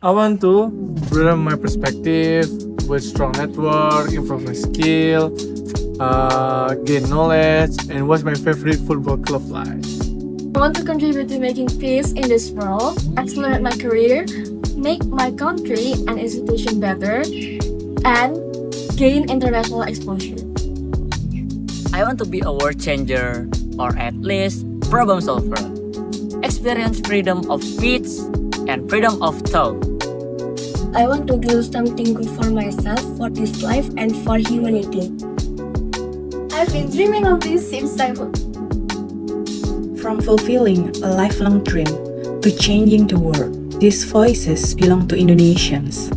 I want to broaden my perspective, build strong network, improve my skill, gain knowledge, and watch my favorite football club live. I want to contribute to making peace in this world, accelerate my career, make my country and institution better, and gain international exposure. I want to be a world changer, or at least problem solver. Experience freedom of speech and freedom of thought. I want to do something good for myself, for this life, and for humanity. I've been dreaming of this since childhood. From fulfilling a lifelong dream to changing the world, these voices belong to Indonesians,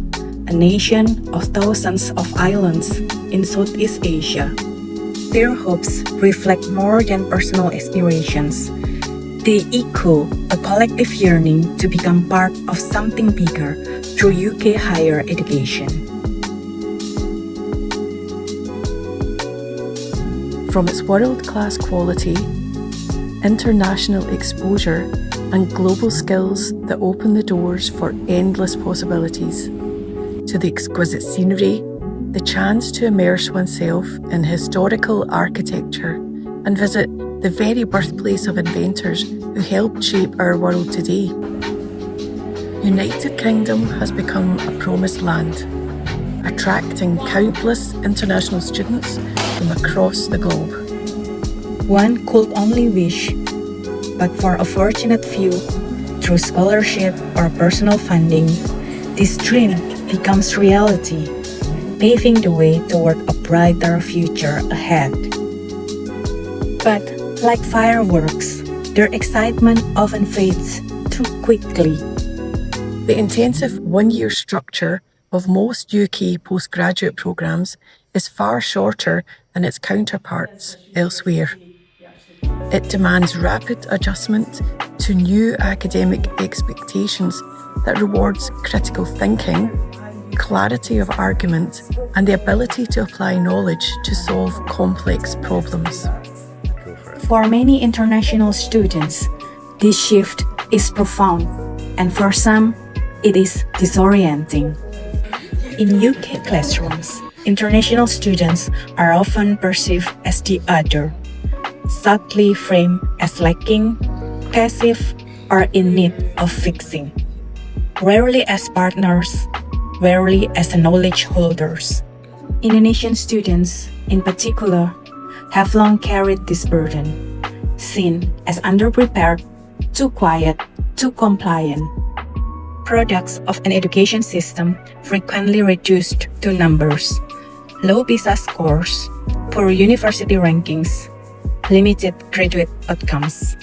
a nation of thousands of islands in Southeast Asia. Their hopes reflect more than personal aspirations. They echo a collective yearning to become part of something bigger through UK higher education. From its world-class quality, international exposure, and global skills that open the doors for endless possibilities, to the exquisite scenery, the chance to immerse oneself in historical architecture and visit the very birthplace of inventors who helped shape our world today. United Kingdom has become a promised land, attracting countless international students from across the globe. One could only wish, but for a fortunate few, through scholarship or personal funding, this dream becomes reality, paving the way toward a brighter future ahead. But like fireworks, their excitement often fades too quickly. The intensive one-year structure of most UK postgraduate programmes is far shorter than its counterparts elsewhere. It demands rapid adjustment to new academic expectations that rewards critical thinking, clarity of argument, and the ability to apply knowledge to solve complex problems. For many international students, this shift is profound, and for some, it is disorienting. In UK classrooms, international students are often perceived as the other, subtly framed as lacking, passive, or in need of fixing. Rarely as partners, rarely as knowledge holders. Indonesian students, in particular, have long carried this burden, seen as underprepared, too quiet, too compliant. Products of an education system frequently reduced to numbers, low PISA scores, poor university rankings, limited graduate outcomes.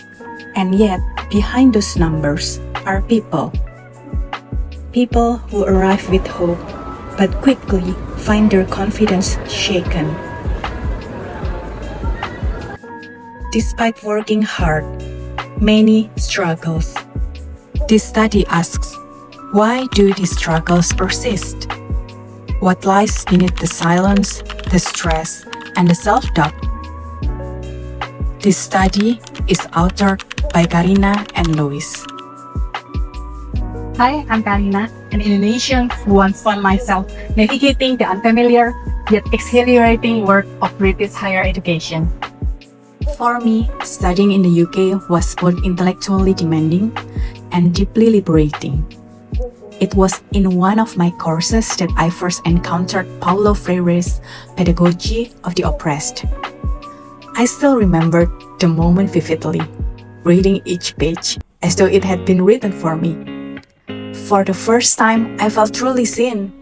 And yet, behind those numbers are people. People who arrive with hope, but quickly find their confidence shaken. Despite working hard, many struggles. This study asks, why do these struggles persist? What lies beneath the silence, the stress, and the self-doubt? This study is authored by Karina and Lois. Hi, I'm Karina, an Indonesian who once found myself navigating the unfamiliar yet exhilarating world of British higher education. For me, studying in the UK was both intellectually demanding and deeply liberating. It was in one of my courses that I first encountered Paulo Freire's Pedagogy of the Oppressed. I still remember the moment vividly, reading each page as though it had been written for me. For the first time, I felt truly seen.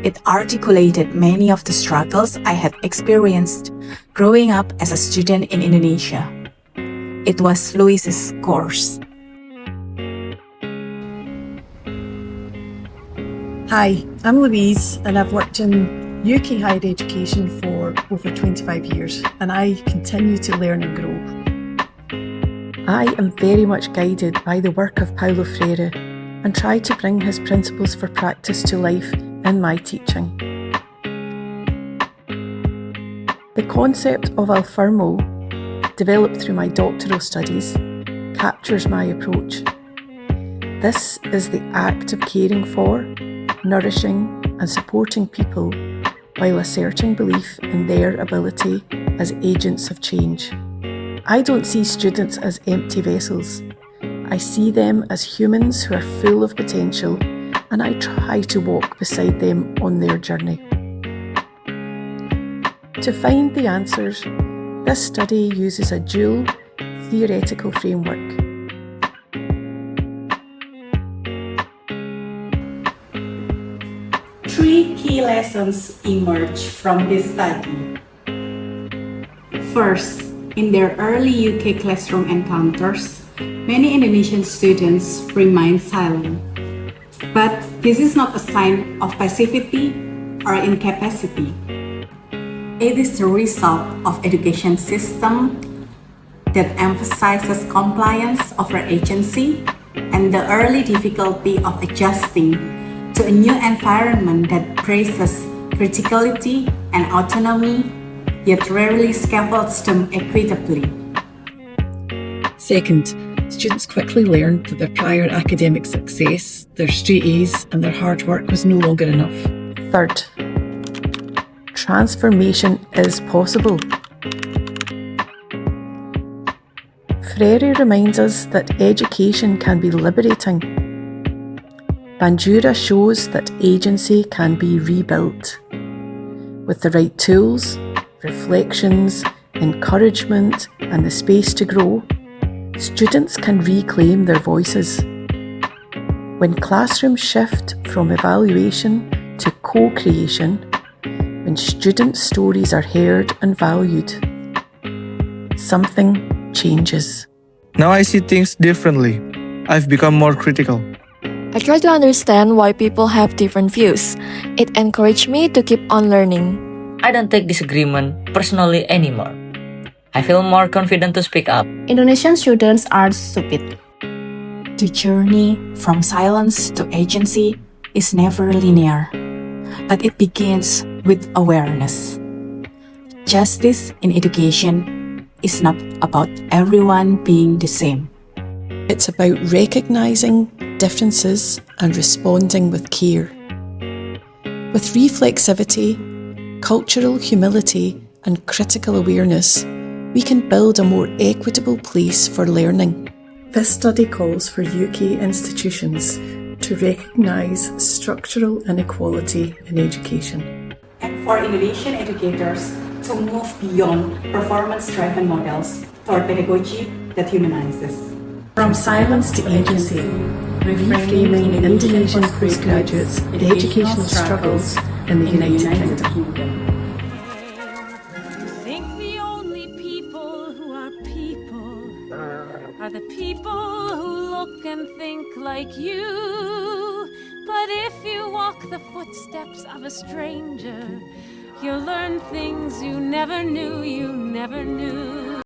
It articulated many of the struggles I had experienced growing up as a student in Indonesia. It was Louise's course. Hi, I'm Louise and I've worked in UK higher education for over 25 years and I continue to learn and grow. I am very much guided by the work of Paulo Freire and try to bring his principles for practice to life in my teaching. The concept of Alfermo, developed through my doctoral studies, captures my approach. This is the act of caring for, nourishing and supporting people while asserting belief in their ability as agents of change. I don't see students as empty vessels. I see them as humans who are full of potential, and I try to walk beside them on their journey. To find the answers, this study uses a dual theoretical framework. Three key lessons emerge from this study. First, in their early UK classroom encounters, many Indonesian students remain silent. But this is not a sign of passivity or incapacity. It is the result of education system that emphasizes compliance over agency and the early difficulty of adjusting to a new environment that praises criticality and autonomy, yet rarely scaffolds them equitably. Second, students quickly learned that their prior academic success, their straight A's and their hard work was no longer enough. Third, transformation is possible. Freire reminds us that education can be liberating. Bandura shows that agency can be rebuilt. With the right tools, reflections, encouragement, and the space to grow, students can reclaim their voices. When classrooms shift from evaluation to co-creation, when student stories are heard and valued, something changes. Now I see things differently. I've become more critical. I try to understand why people have different views. It encouraged me to keep on learning. I don't take disagreement personally anymore. I feel more confident to speak up. Indonesian students are stupid. The journey from silence to agency is never linear, but it begins with awareness. Justice in education is not about everyone being the same. It's about recognising differences and responding with care. With reflexivity, cultural humility, and critical awareness, we can build a more equitable place for learning. This study calls for UK institutions to recognise structural inequality in education. And for Indonesian educators to move beyond performance-driven models toward pedagogy that humanizes. From silence to agency, reframing Indonesian postgraduates' educational struggles in the United Kingdom. Think the only people who are people are the people who look and think like you. But if you walk the footsteps of a stranger, you'll learn things you never knew.